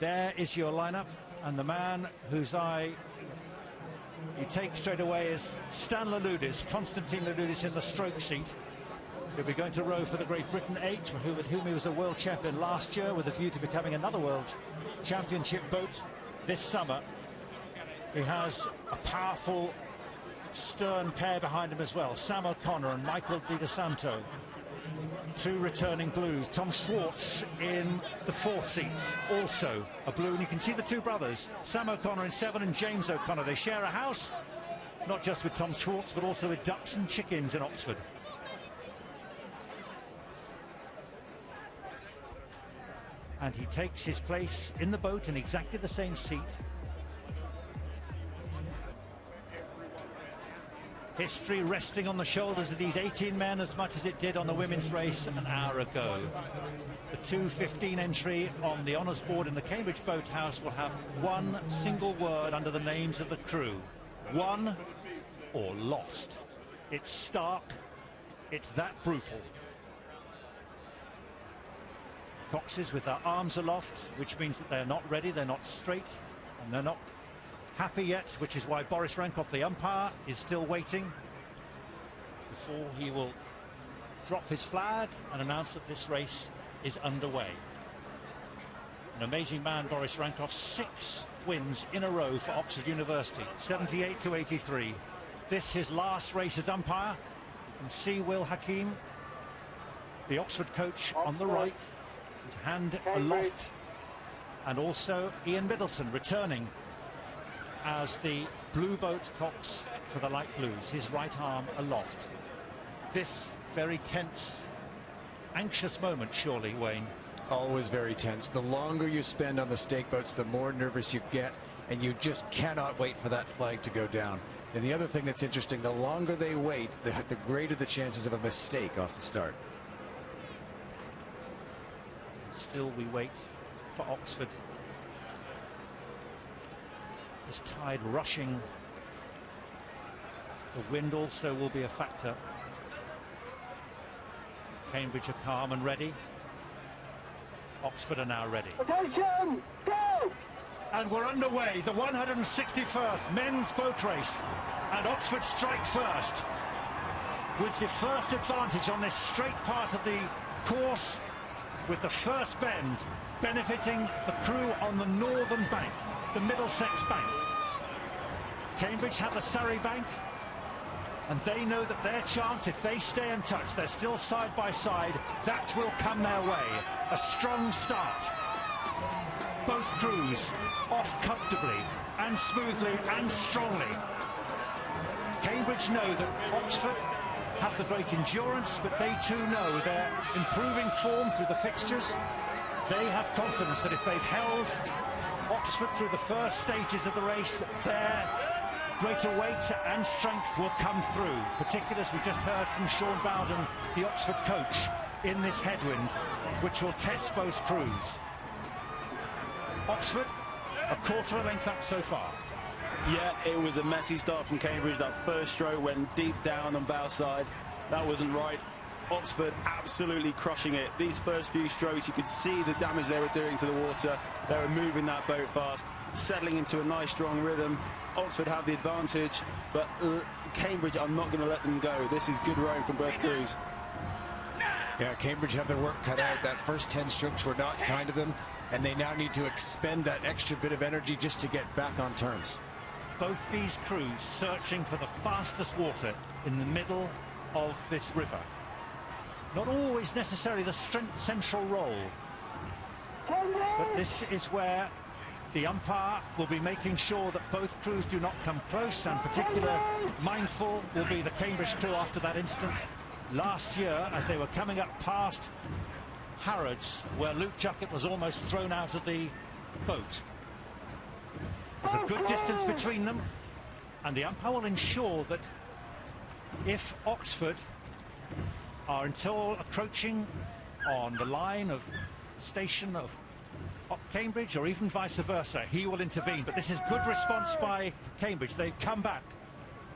There is your lineup, and the man whose eye you take straight away is Stan Louloudis, Constantine Louloudis in the stroke seat. He'll be going to row for the Great Britain 8, with whom he was a world champion last year, with a view to becoming another world championship boat this summer. He has a powerful stern pair behind him as well, Sam O'Connor and Michael Di Santo. Two returning blues. Tom Schwartz in the fourth seat, also a blue, and you can see the two brothers, Sam O'Connor in 7 and James O'Connor. They share a house, not just with Tom Schwartz, but also with Ducks and Chickens in Oxford. And he takes his place in the boat in exactly the same seat. History resting on the shoulders of these 18 men as much as it did on the women's race an hour ago. The 2:15 entry on the honours board in the Cambridge Boathouse will have one single word under the names of the crew: won or lost. It's stark, it's that brutal. Coxes with their arms aloft, which means that they're not ready, they're not straight, and they're not happy yet, which is why Boris Rankov, the umpire, is still waiting before he will drop his flag and announce that this race is underway. An amazing man, Boris Rankov, 6 wins in a row for Oxford University, 78 to 83. This his last race as umpire. You can see Will Hakim, the Oxford coach, on the right, his hand aloft, and also Ian Middleton returning as the blue boat cox for the light blues, his right arm aloft. This very tense, anxious moment, surely, Wayne. Always very tense. The longer you spend on the stake boats, the more nervous you get, and you just cannot wait for that flag to go down. And the other thing that's interesting, the longer they wait, the greater the chances of a mistake off the start. Still we wait for Oxford. This tide rushing. The wind also will be a factor. Cambridge are calm and ready. Oxford are now ready. Attention! Go! And we're underway, the 161st men's boat race. And Oxford strike first, with the first advantage on this straight part of the course, with the first bend benefiting the crew on the northern bank, the Middlesex bank. Cambridge have the Surrey bank, and they know that their chance, if they stay in touch, they're still side by side, that will come their way. A strong start. Both crews off comfortably and smoothly and strongly. Cambridge know that Oxford have the great endurance, but they too know they're improving form through the fixtures. They have confidence that if they've held Oxford through the first stages of the race, their greater weight and strength will come through, particularly as we just heard from Sean Bowden, the Oxford coach, in this headwind, which will test both crews. Oxford, a quarter of a length up so far. Yeah, it was a messy start from Cambridge. That first stroke went deep down on bow side. That wasn't right. Oxford absolutely crushing it. These first few strokes, you could see the damage they were doing to the water. They were moving that boat fast, settling into a nice strong rhythm. Oxford have the advantage, but Cambridge, I'm not going to let them go. This is good rowing from both crews. Yeah, Cambridge have their work cut out. That first 10 strokes were not kind to them, and they now need to expend that extra bit of energy just to get back on terms. Both these crews searching for the fastest water in the middle of this river. Not always necessarily the strength central role, but this is where the umpire will be making sure that both crews do not come close, and particular mindful will be the Cambridge crew after that incident last year as they were coming up past Harrods, where Luke Juckett was almost thrown out of the boat. There's a good distance between them, and the umpire will ensure that if Oxford are until approaching on the line of station of Cambridge, or even vice versa, he will intervene. But this is good response by Cambridge. They've come back,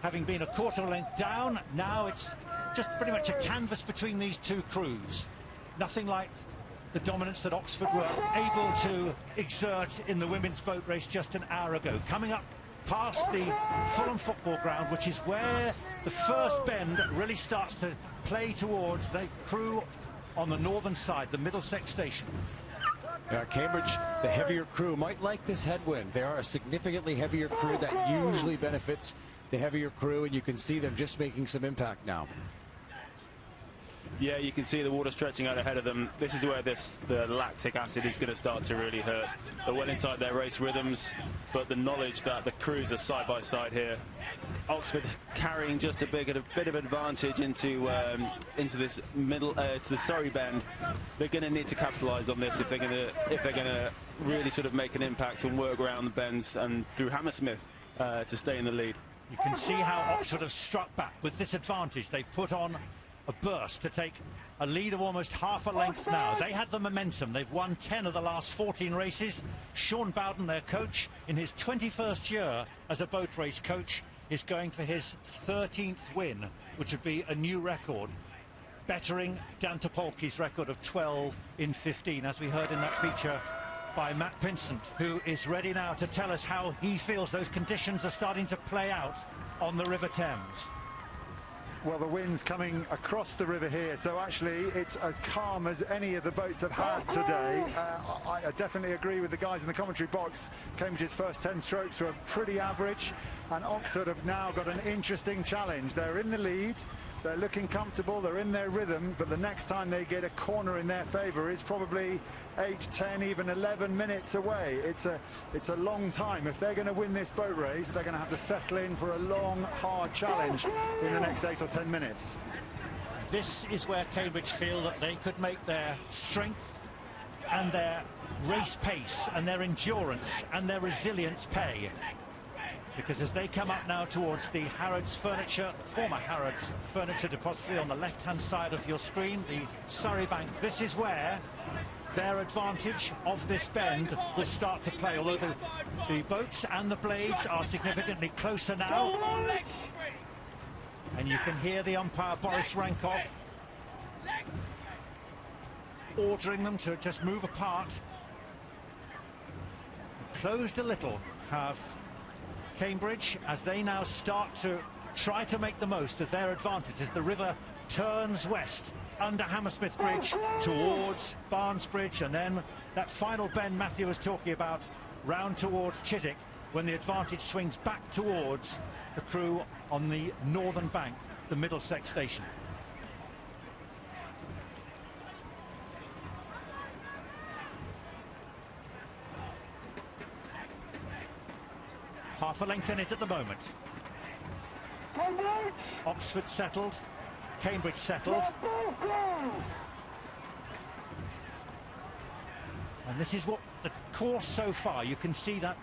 having been a quarter length down. Now it's just pretty much a canvas between these two crews. Nothing like the dominance that Oxford were able to exert in the women's boat race just an hour ago. Coming up past the Fulham football ground, which is where the first bend really starts to play towards the Crewe on the northern side, the Middlesex station. Cambridge, the heavier Crewe, might like this headwind. They are a significantly heavier Crewe. That usually benefits the heavier Crewe, and you can see them just making some impact now. Yeah, you can see the water stretching out ahead of them. This is where the lactic acid is going to start to really hurt. They're well inside their race rhythms, but the knowledge that the Crews are side by side here. Oxford carrying just a bit of advantage into this middle to the Surrey bend. They're going to need to capitalise on this if they're going to really sort of make an impact and work around the bends and through Hammersmith to stay in the lead. You can see how Oxford have struck back with this advantage. They've put on a burst to take a lead of almost half a length now. They had the momentum. They've won 10 of the last 14 races. Sean Bowden, their coach, in his 21st year as a boat race coach, is going for his 13th win, which would be a new record, bettering Dan Topolsky's record of 12 in 15, as we heard in that feature by Matt Vincent, who is ready now to tell us how he feels those conditions are starting to play out on the River Thames. Well, the wind's coming across the river here, so actually it's as calm as any of the boats have had today. I definitely agree with the guys in the commentary box. Cambridge's first 10 strokes were pretty average, and Oxford have now got an interesting challenge. They're in the lead, they're looking comfortable, they're in their rhythm, but the next time they get a corner in their favour is probably 8, 10, even 11 minutes away. It's a long time. If they're going to win this boat race, they're going to have to settle in for a long, hard challenge in the next 8 or 10 minutes. This is where Cambridge feel that they could make their strength and their race pace and their endurance and their resilience pay. Because as they come up now towards the Harrods Furniture, former Harrods Furniture Depository on the left-hand side of your screen, the Surrey Bank, this is where their advantage of this bend will start to play, although the boats and the blades are significantly closer now. And you can hear the umpire, Boris Rankov, ordering them to just move apart. Closed a little have Cambridge as they now start to try to make the most of their advantage as the river turns west under Hammersmith Bridge towards Barnes Bridge, and then that final bend Matthew was talking about round towards Chiswick, when the advantage swings back towards the Crewe on the northern bank, the Middlesex station. Half a length in it at the moment. Oxford settled, Cambridge settled. And this is what the course so far, you can see that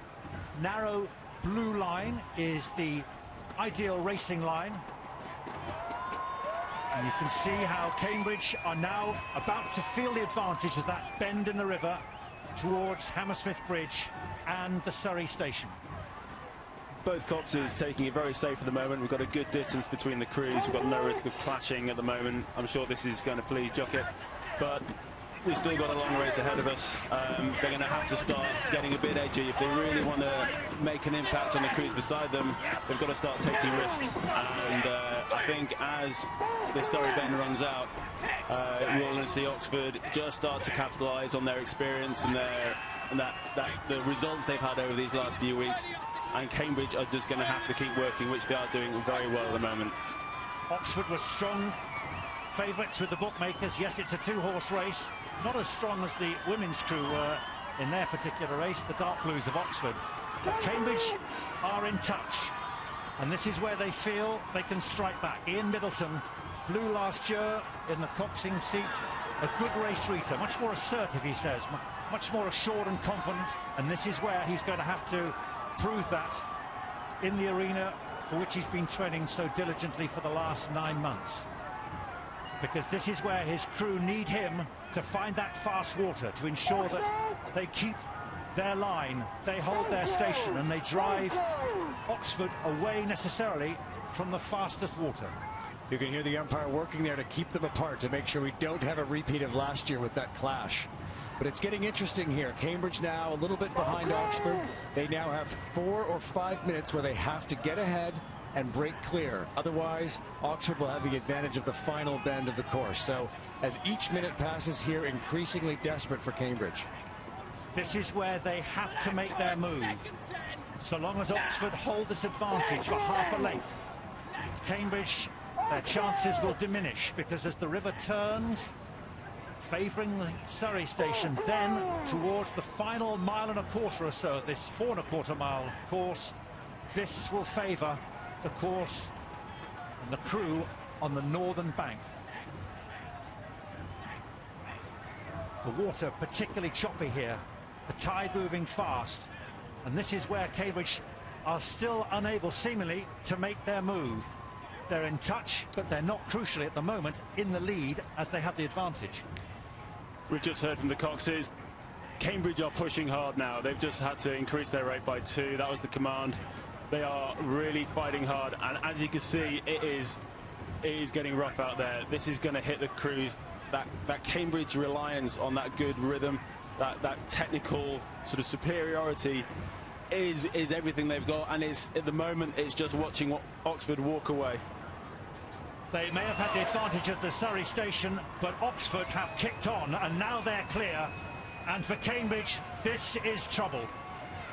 narrow blue line is the ideal racing line. And you can see how Cambridge are now about to feel the advantage of that bend in the river towards Hammersmith Bridge and the Surrey station. Both coxes taking it very safe at the moment. We've got a good distance between the crews. We've got no risk of clashing at the moment. I'm sure this is going to please Jockett, but we've still got a long race ahead of us. They're going to have to start getting a bit edgy. If they really want to make an impact on the crews beside them, they've got to start taking risks. And I think as this Surrey bend runs out, we're going to see Oxford just start to capitalise on their experience and the results they've had over these last few weeks. And Cambridge are just going to have to keep working, which they are doing very well at the moment. Oxford was strong favourites with the bookmakers. Yes, it's a two-horse race. Not as strong as the women's Crew were in their particular race, the Dark Blues of Oxford. But Cambridge are in touch. And this is where they feel they can strike back. Ian Middleton blew last year in the coxing seat. A good race reader, much more assertive, he says, much more assured and confident. And this is where he's going to have to prove that in the arena for which he's been training so diligently for the last 9 months, because this is where his crew need him to find that fast water, to ensure that they keep their line, they hold their station, and they drive Oxford away necessarily from the fastest water. You can hear the umpire working there to keep them apart, to make sure we don't have a repeat of last year with that clash. But it's getting interesting here. Cambridge now a little bit behind Oxford. They now have 4 or 5 minutes where they have to get ahead and break clear. Otherwise, Oxford will have the advantage of the final bend of the course. So as each minute passes here, increasingly desperate for Cambridge. This is where they have to make their move. So long as Oxford hold this advantage for half a length, Cambridge, their chances will diminish, because as the river turns, favouring the Surrey station, then towards the final mile and a quarter or so of this 4 1/4 mile course, this will favour the course and the crew on the northern bank. The water particularly choppy here, the tide moving fast, and this is where Cambridge are still unable seemingly to make their move. They're in touch, but they're not crucially at the moment in the lead as they have the advantage. We've just heard from the Coxes. Cambridge are pushing hard now. They've just had to increase their rate by 2. That was the command. They are really fighting hard, and as you can see, it is getting rough out there. This is going to hit the crews. That Cambridge reliance on that good rhythm, that technical sort of superiority is everything they've got, and it's at the moment it's just watching Oxford walk away. They may have had the advantage of the Surrey station, but Oxford have kicked on, and now they're clear. And for Cambridge, this is trouble.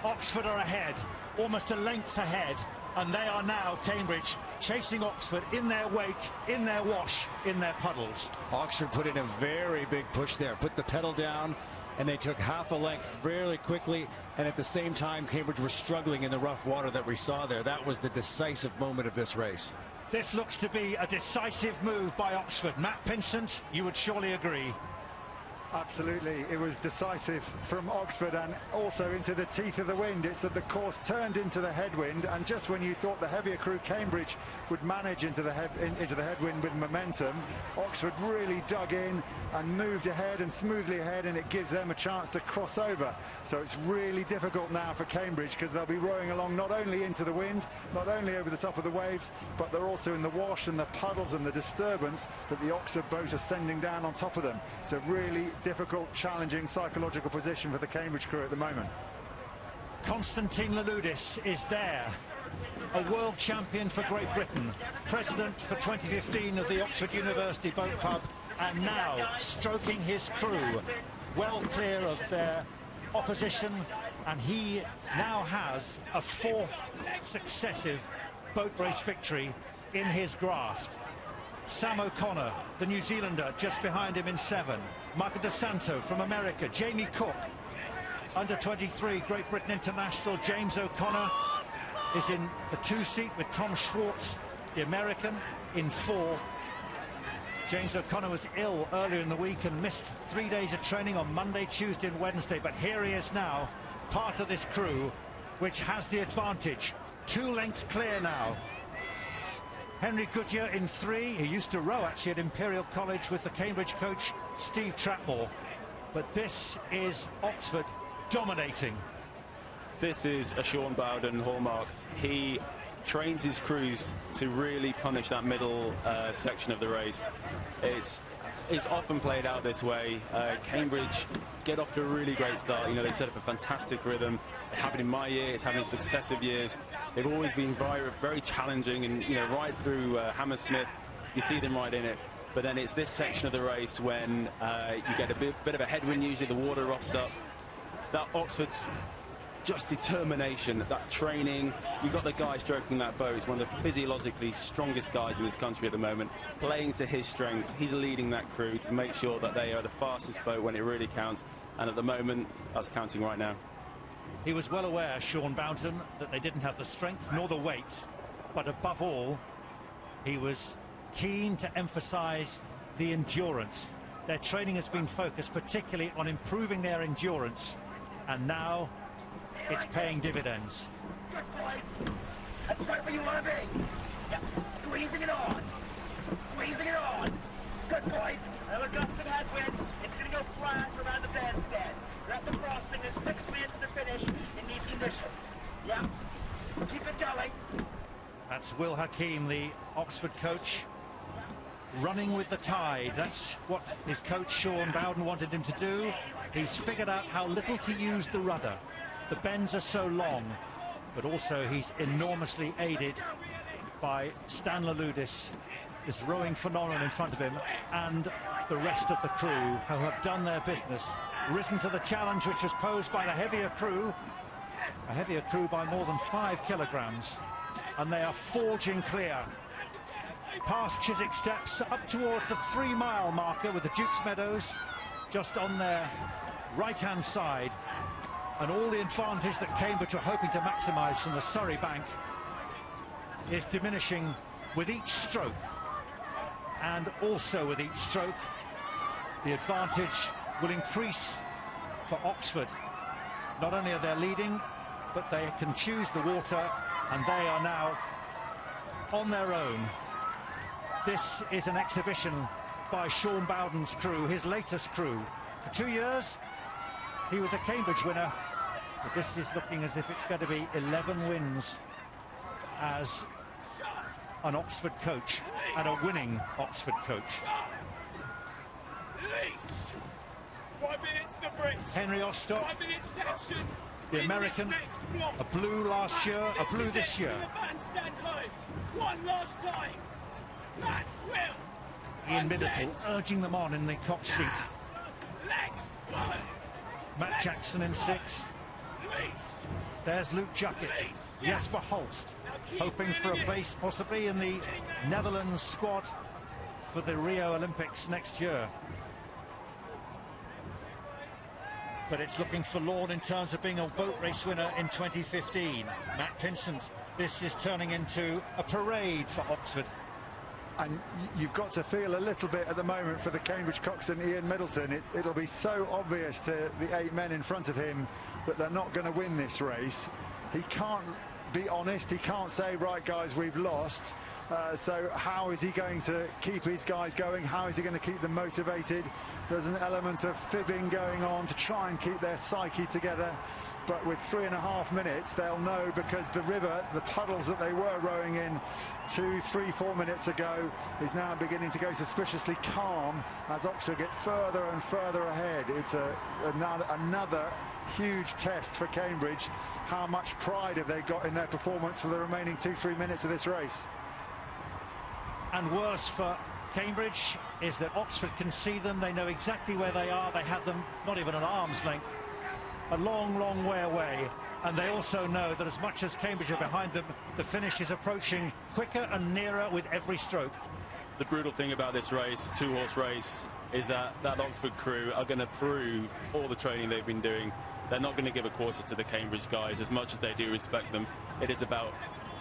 Oxford are ahead, almost a length ahead, and they are now, Cambridge, chasing Oxford in their wake, in their wash, in their puddles. Oxford put in a very big push there, put the pedal down, and they took half a length very quickly, and at the same time Cambridge were struggling in the rough water that we saw there. That was the decisive moment of this race. This looks to be a decisive move by Oxford. Matt Pinsent, you would surely agree. Absolutely, it was decisive from Oxford, and also into the teeth of the wind. It's that the course turned into the headwind, and just when you thought the heavier crew Cambridge would manage into the headwind with momentum, Oxford really dug in and moved ahead and smoothly ahead, and it gives them a chance to cross over. So it's really difficult now for Cambridge, because they'll be rowing along not only into the wind, not only over the top of the waves, but they're also in the wash and the puddles and the disturbance that the Oxford boat are sending down on top of them. It's a really difficult, challenging psychological position for the Cambridge crew at the moment. Konstantin Louloudis is there, a world champion for Great Britain, president for 2015 of the Oxford University Boat Club, and now stroking his crew well clear of their opposition, and he now has a 4th successive boat race victory in his grasp. Sam O'Connor, the New Zealander, just behind him in 7. Michael De Santo from America. Jamie Cook, under 23 Great Britain international. James O'Connor is in the 2 seat with Tom Schwartz, the American, in 4. James O'Connor was ill earlier in the week and missed 3 days of training on Monday, Tuesday and Wednesday, but here he is now, part of this crew, which has the advantage. 2 lengths clear now. Henry Goodyear in 3. He used to row actually at Imperial College with the Cambridge coach Steve Trapmore. But this is Oxford dominating. This is a Sean Bowden hallmark. He trains his crews to really punish that middle section of the race. It's often played out this way. Cambridge get off to a really great start. You know, they set up a fantastic rhythm. It happened in my year. It's happened in successive years. They've always been very challenging, and you know, right through Hammersmith, you see them right in it. But then it's this section of the race when you get a bit of a headwind. Usually the water roughs up. That Oxford, just determination, that training. You've got the guy stroking that boat. He's one of the physiologically strongest guys in this country at the moment, playing to his strengths. He's leading that crew to make sure that they are the fastest boat when it really counts. And at the moment, that's counting right now. He was well aware, Sean Bowden, that they didn't have the strength nor the weight, but above all, he was keen to emphasize the endurance. Their training has been focused particularly on improving their endurance, and now it's paying dividends. Good boys. That's right where you want to be. Yep. Squeezing it on. Squeezing it on. Good boys. Another gust of headwind. It's going to go flat around the bandstand. You're at the crossing. There's 6 minutes to finish in these conditions. Yep. Keep it going. That's Will Hakim, the Oxford coach, running with the tide. That's what his coach Sean Bowden wanted him to do. He's figured out how little to use the rudder. The bends are so long, but also he's enormously aided by Stan Loulis, this rowing phenomenon in front of him, and the rest of the crew who have done their business, risen to the challenge which was posed by the heavier crew, a heavier crew by more than 5 kilograms, and they are forging clear. Past Chiswick Steps, up towards the 3-mile marker with the Duke's Meadows just on their right-hand side, and all the advantage that Cambridge were hoping to maximise from the Surrey bank is diminishing with each stroke. And also with each stroke, the advantage will increase for Oxford. Not only are they leading, but they can choose the water, and they are now on their own. This is an exhibition by Sean Bowden's crew, his latest crew. For 2 years, he was a Cambridge winner, but this is looking as if it's going to be 11 wins as an Oxford coach, and a winning Oxford coach. Henry Ostock, the American, a blue last year, a blue this year. One last time. Matt Will. Ian Middleton urging them on in the Cox seat. Matt Jackson in 6. There's Luke Juckett. Jesper Holst, hoping for a place possibly in the Netherlands squad for the Rio Olympics next year. But it's looking forlorn in terms of being a boat race winner in 2015. Matt Pinsent, this is turning into a parade for Oxford. And you've got to feel a little bit at the moment for the Cambridge coxswain Ian Middleton. It'll be so obvious to the 8 men in front of him that they're not going to win this race. He can't be honest, he can't say, right guys, we've lost. So how is he going to keep his guys going? How is he going to keep them motivated? There's an element of fibbing going on to try and keep their psyche together. But with 3.5 minutes, they'll know, because the river, the puddles that they were rowing in 2, 3, 4 minutes ago, is now beginning to go suspiciously calm as Oxford get further and further ahead. It's another huge test for Cambridge. How much pride have they got in their performance for the remaining 2, 3 minutes of this race? And worse for Cambridge is that Oxford can see them. They know exactly where they are. They have them not even at arm's length, a long, long way away. And they also know that as much as Cambridge are behind them, the finish is approaching quicker and nearer with every stroke. The brutal thing about this race, 2-horse race, is that Oxford crew are going to prove all the training they've been doing. They're not going to give a quarter to the Cambridge guys. As much as they do respect them, it is about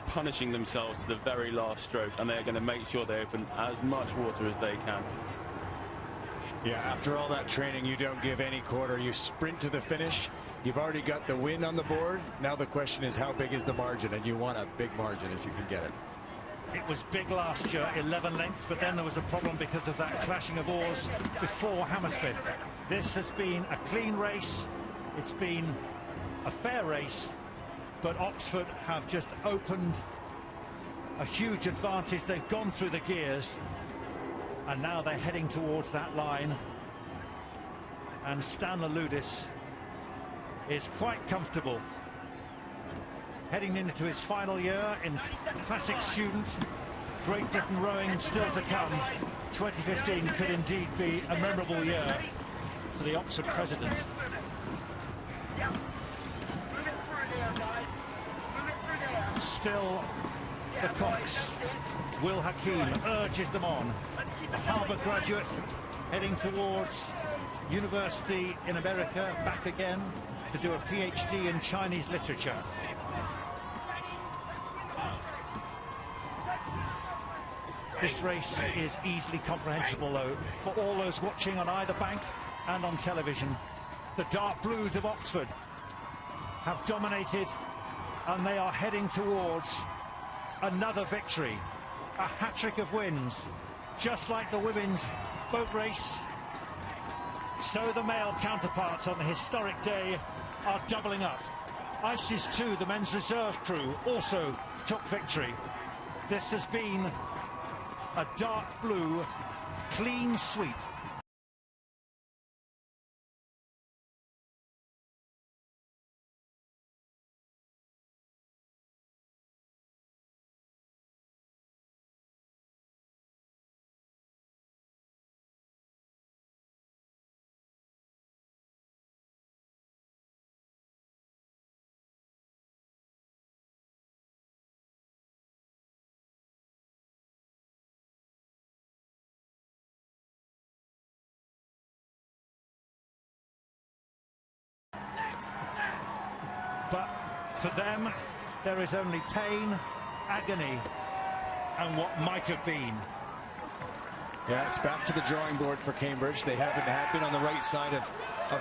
punishing themselves to the very last stroke, and they're going to make sure they open as much water as they can. Yeah, after all that training, you don't give any quarter. You sprint to the finish. You've already got the win on the board. Now the question is, how big is the margin? And you want a big margin if you can get it. It was big last year, 11 lengths, but then there was a problem because of that clashing of oars before Hammersmith. This has been a clean race. It's been a fair race, but Oxford have just opened a huge advantage. They've gone through the gears, and now they're heading towards that line. And Stan Loulis is quite comfortable, heading into his final year in Classic Student. Great Britain rowing still to come. 2015 could indeed be a memorable year for the Oxford president. Still the Cox. Will Hakim urges them on. A Harvard graduate heading towards university in America, back again to do a PhD in Chinese literature. This race is easily comprehensible, though, for all those watching on either bank and on television. The dark blues of Oxford have dominated, and they are heading towards another victory, a hat-trick of wins. Just like the women's boat race, so the male counterparts on the historic day are doubling up. ISIS 2, the men's reserve crew, also took victory. This has been a dark blue, clean sweep. For them, there is only pain, agony, and what might have been. Yeah, it's back to the drawing board for Cambridge. They haven't been on the right side of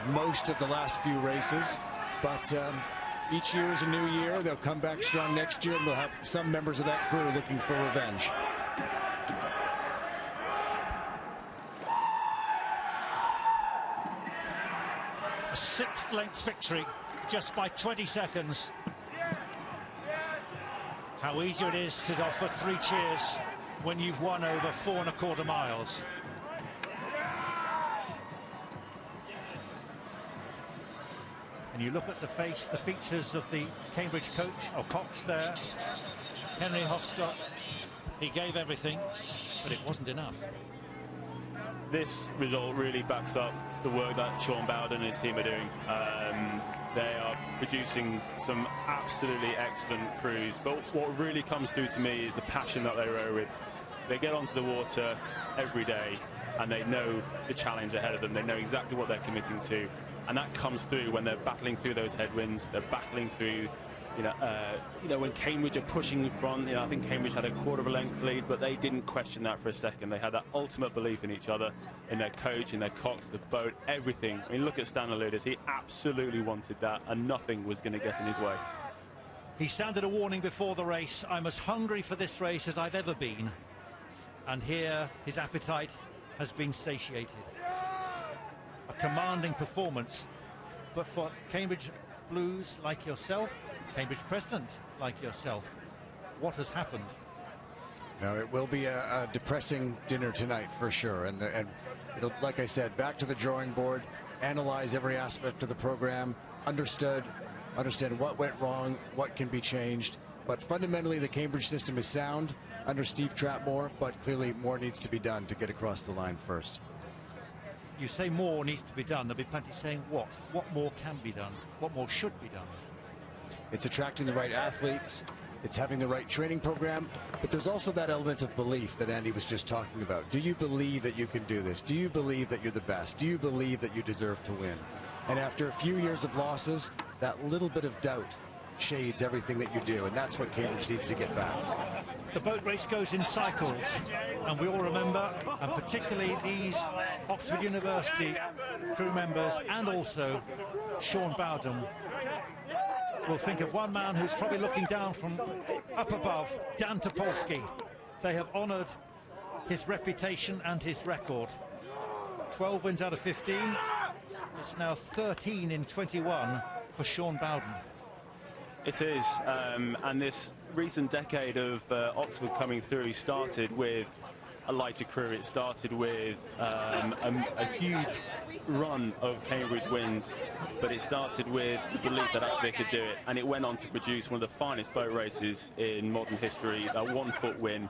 most of the last few races, but each year is a new year. They'll come back strong next year, and they'll have some members of that crew looking for revenge. A sixth-length victory just by 20 seconds. How easy it is to offer 3 cheers when you've won over 4 1/4 miles. And you look at the features of the Cambridge coach, or Cox there, Henry Hofstadt. He gave everything, but it wasn't enough. This result really backs up the work that Sean Bowden and his team are doing. They are producing some absolutely excellent crews, but what really comes through to me is the passion that they row with. They get onto the water every day and they know the challenge ahead of them. They know exactly what they're committing to, and that comes through when they're battling through those headwinds. They're battling through, when Cambridge are pushing in front. I think Cambridge had a 1/4 length lead, but they didn't question that for a second. They had that ultimate belief in each other, in their coach, in their Cox, the boat, everything. I mean, look at Stan Aludis. He absolutely wanted that, and nothing was going to get in his way. He sounded a warning before the race. I'm as hungry for this race as I've ever been. And here, his appetite has been satiated. A commanding performance, but for Cambridge Blues like yourself, Cambridge President like yourself, what has happened? No, it will be a depressing dinner tonight for sure, and it'll, like I said, back to the drawing board, analyze every aspect of the program, understand what went wrong, what can be changed. But fundamentally, the Cambridge system is sound under Steve Trapmore, but clearly more needs to be done to get across the line first. You say more needs to be done. There'll be plenty saying what? What more can be done? What more should be done? It's attracting the right athletes. It's having the right training program. But there's also that element of belief that Andy was just talking about. Do you believe that you can do this? Do you believe that you're the best? Do you believe that you deserve to win? And after a few years of losses, that little bit of doubt shades everything that you do, and that's what Cambridge needs to get back. The boat race goes in cycles, and we all remember, and particularly these Oxford University crew members and also Sean Bowden will think of one man who's probably looking down from up above, Dan Topolsky. They have honoured his reputation and his record. 12 wins out of 15. It's now 13 in 21 for Sean Bowden. It is, and this recent decade of Oxford coming through started with a lighter crew. It started with a huge run of Cambridge wins, but it started with the belief that actually they could do it, and it went on to produce one of the finest boat races in modern history. That 1-foot win,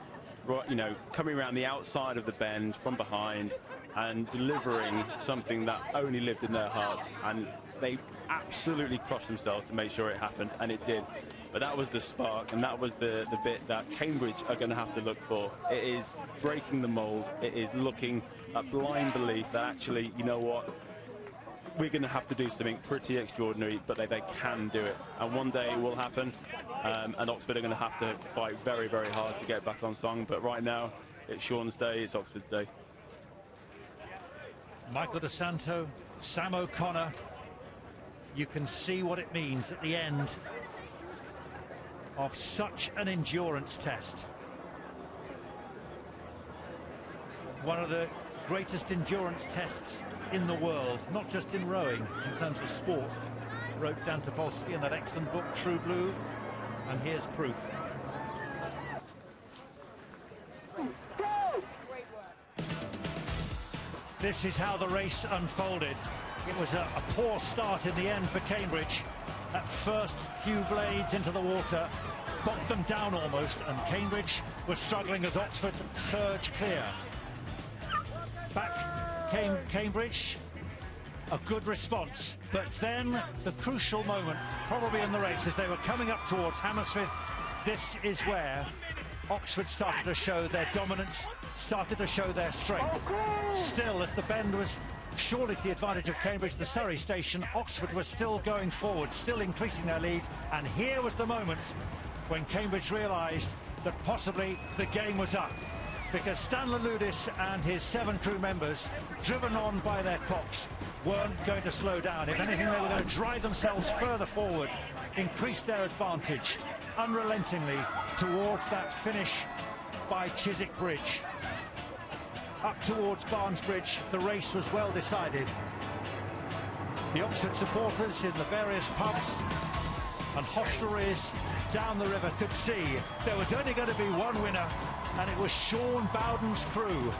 coming around the outside of the bend from behind and delivering something that only lived in their hearts, and they absolutely crushed themselves to make sure it happened, and it did. But that was the spark, and that was the bit that Cambridge are going to have to look for. It is breaking the mould. It is looking at blind belief that actually, you know what, we're going to have to do something pretty extraordinary, but they can do it. And one day it will happen, and Oxford are going to have to fight very, very hard to get back on song. But right now, it's Sean's day, it's Oxford's day. Michael De Santo, Sam O'Connor. You can see what it means at the end of such an endurance test. One of the greatest endurance tests in the world, not just in rowing, in terms of sport, wrote Dan Topolsky in that excellent book, True Blue, and here's proof. This is how the race unfolded. It was a poor start in the end for Cambridge. That first few blades into the water bogged them down almost, and Cambridge was struggling as Oxford surged clear. Back came Cambridge, a good response, but then the crucial moment, probably in the race, as they were coming up towards Hammersmith, this is where Oxford started to show their dominance, started to show their strength. Still, as the bend was surely to the advantage of Cambridge, the Surrey station. Oxford was still going forward, still increasing their lead, and here was the moment when Cambridge realised that possibly the game was up, because Stan Louloudis and his 7 crew members, driven on by their cocks, weren't going to slow down. If anything, they were going to drive themselves further forward, increase their advantage unrelentingly towards that finish by Chiswick Bridge. Up towards Barnes Bridge, the race was well decided. The Oxford supporters in the various pubs and hostelries down the river could see there was only going to be one winner, and it was Sean Bowden's crew.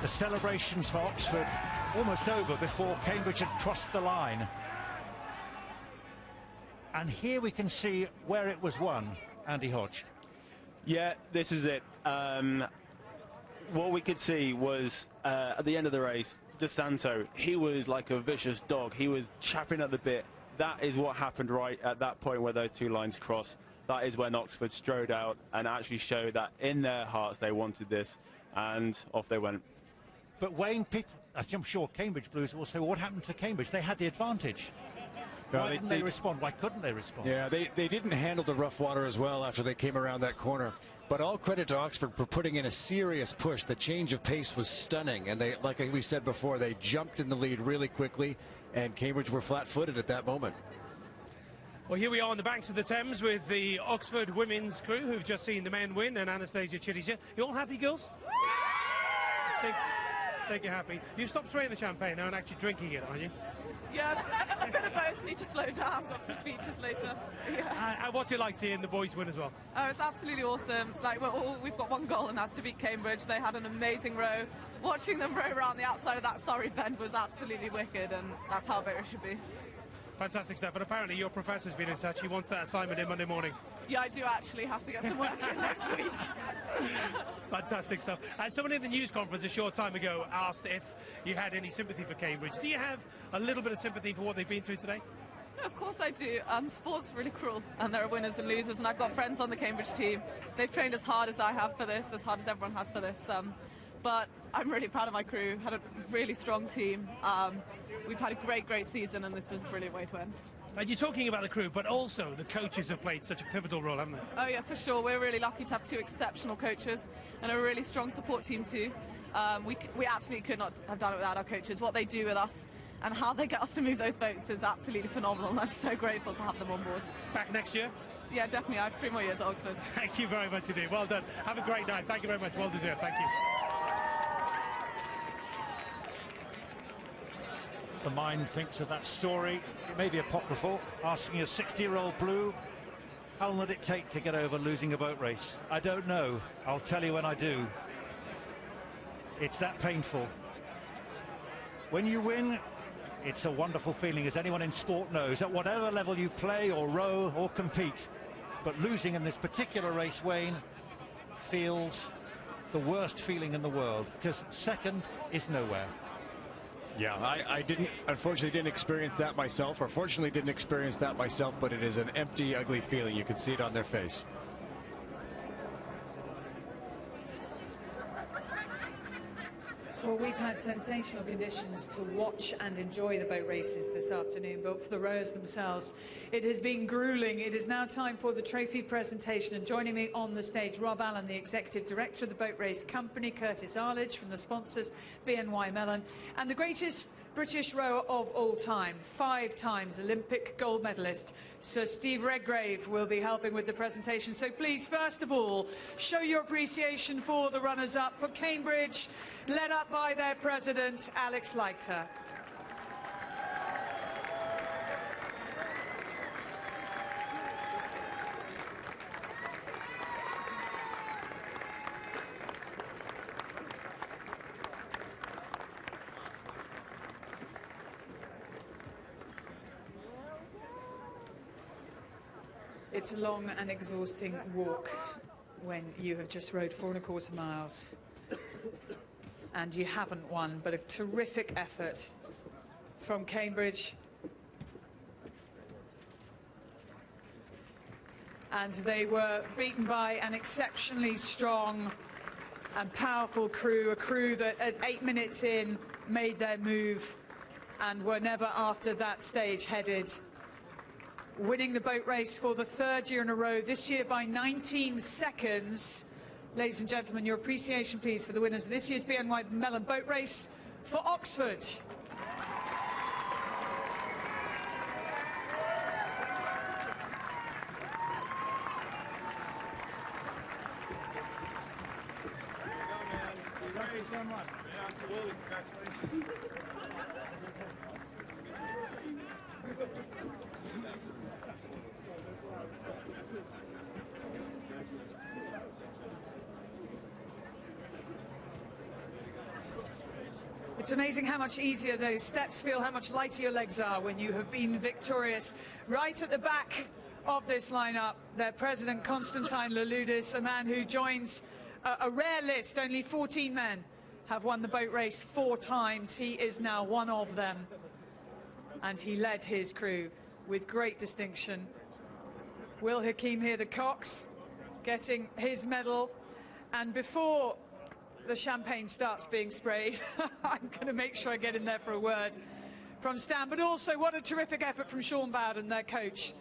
The celebrations for Oxford almost over before Cambridge had crossed the line. And here we can see where it was won, Andy Hodge. Yeah, this is it. What we could see was at the end of the race, De Santo, he was like a vicious dog. He was chapping at the bit. That is what happened right at that point where those two lines crossed. That is when Oxford strode out and actually showed that in their hearts they wanted this, and off they went. But Wayne, I'm sure Cambridge Blues will say, well, what happened to Cambridge? They had the advantage. Why didn't they respond? Why couldn't they respond? Yeah, they didn't handle the rough water as well after they came around that corner. But all credit to Oxford for putting in a serious push. The change of pace was stunning. And they, like we said before, they jumped in the lead really quickly. And Cambridge were flat-footed at that moment. Well, here we are on the banks of the Thames with the Oxford women's crew who've just seen the men win, and Anastasia Chittister. You all happy, girls? Think you're happy. You've stopped spraying the champagne now and actually drinking it, aren't you? Yeah, a bit of both. Need to slow down. Got some speeches later. Yeah. And what's it like seeing the boys win as well? Oh, it's absolutely awesome. Like we've got one goal, and that's to beat Cambridge. They had an amazing row. Watching them row around the outside of that Surrey bend was absolutely wicked, and that's how it should be. Fantastic stuff. And apparently your professor's been in touch. He wants that assignment in Monday morning. Yeah, I do actually have to get some work in next week. Fantastic stuff. And someone in the news conference a short time ago asked if you had any sympathy for Cambridge. Do you have a little bit of sympathy for what they've been through today? Of course I do. Sport's really cruel, and there are winners and losers, and I've got friends on the Cambridge team. They've trained as hard as I have for this, as hard as everyone has for this. But I'm really proud of my crew. Had a really strong team. We've had a great season, and this was a brilliant way to end. And you're talking about the crew, but also the coaches have played such a pivotal role, haven't they? Oh yeah, for sure. We're really lucky to have 2 exceptional coaches and a really strong support team too. We absolutely could not have done it without our coaches. What they do with us and how they get us to move those boats is absolutely phenomenal, and I'm so grateful to have them on board. Back next year? Yeah, definitely. I have 3 more years at Oxford. Thank you very much indeed. Well done. Have a great night. Thank you very much. Well deserved. Thank you. The mind thinks of that story. It may be apocryphal, asking a 60-year-old Blue, how long would it take to get over losing a boat race? I don't know. I'll tell you when I do. It's that painful. When you win, it's a wonderful feeling, as anyone in sport knows, at whatever level you play or row or compete. But losing in this particular race, Wayne, feels the worst feeling in the world, because second is nowhere. Yeah, I unfortunately didn't experience that myself, or fortunately didn't experience that myself, but it is an empty, ugly feeling. You can see it on their face. Well, we've had sensational conditions to watch and enjoy the boat races this afternoon, but for the rowers themselves, it has been grueling. It is now time for the trophy presentation, and joining me on the stage, Rob Allen, the Executive Director of the Boat Race Company, Curtis Arledge from the sponsors, BNY Mellon, and the greatest British rower of all time, 5 times Olympic gold medalist, Sir Steve Redgrave, will be helping with the presentation. So please, first of all, show your appreciation for the runners-up for Cambridge, led up by their president, Alex Leiter. It's a long and exhausting walk when you have just rowed 4¼ miles and you haven't won, but a terrific effort from Cambridge. And they were beaten by an exceptionally strong and powerful crew, a crew that at 8 minutes in made their move and were never after that stage headed. Winning the boat race for the 3rd year in a row, this year by 19 seconds. Ladies and gentlemen, your appreciation please for the winners of this year's BNY Mellon boat race for Oxford. It's amazing how much easier those steps feel, how much lighter your legs are when you have been victorious. Right at the back of this lineup, their president, Constantine Louloudis, a man who joins a rare list. Only 14 men have won the boat race 4 times. He is now one of them. And he led his crew with great distinction. Will Hakim here, the Cox, getting his medal. And before the champagne starts being sprayed, I'm going to make sure I get in there for a word from Stan. But also, what a terrific effort from Sean Bowden, their coach,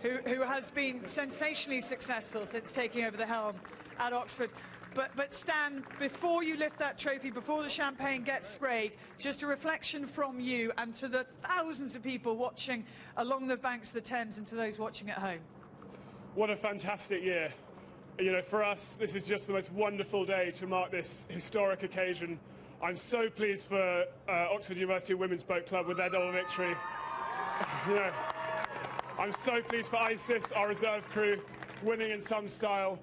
who has been sensationally successful since taking over the helm at Oxford. But Stan, before you lift that trophy, before the champagne gets sprayed, just a reflection from you and to the thousands of people watching along the banks of the Thames and to those watching at home. What a fantastic year. You know, for us, this is just the most wonderful day to mark this historic occasion. I'm so pleased for Oxford University Women's Boat Club with their double victory. You know, I'm so pleased for ISIS, our reserve crew, winning in some style,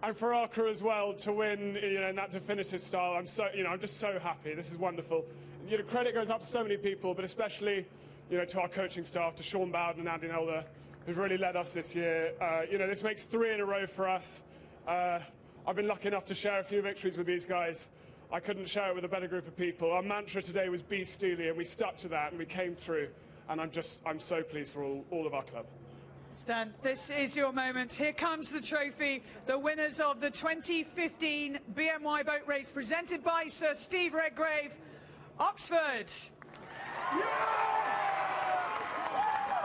and for our crew as well to win, you know, in that definitive style. I'm just so happy. This is wonderful. You know, credit goes out to so many people, but especially, you know, to our coaching staff, to Sean Bowden and Andy Nelder, who've really led us this year. You know, this makes 3 in a row for us. I've been lucky enough to share a few victories with these guys. I couldn't share it with a better group of people. Our mantra today was be steely, and we stuck to that, and we came through. And I'm so pleased for all of our club. Stan, this is your moment. Here comes the trophy, the winners of the 2015 BMY boat race presented by Sir Steve Redgrave, Oxford. Yeah!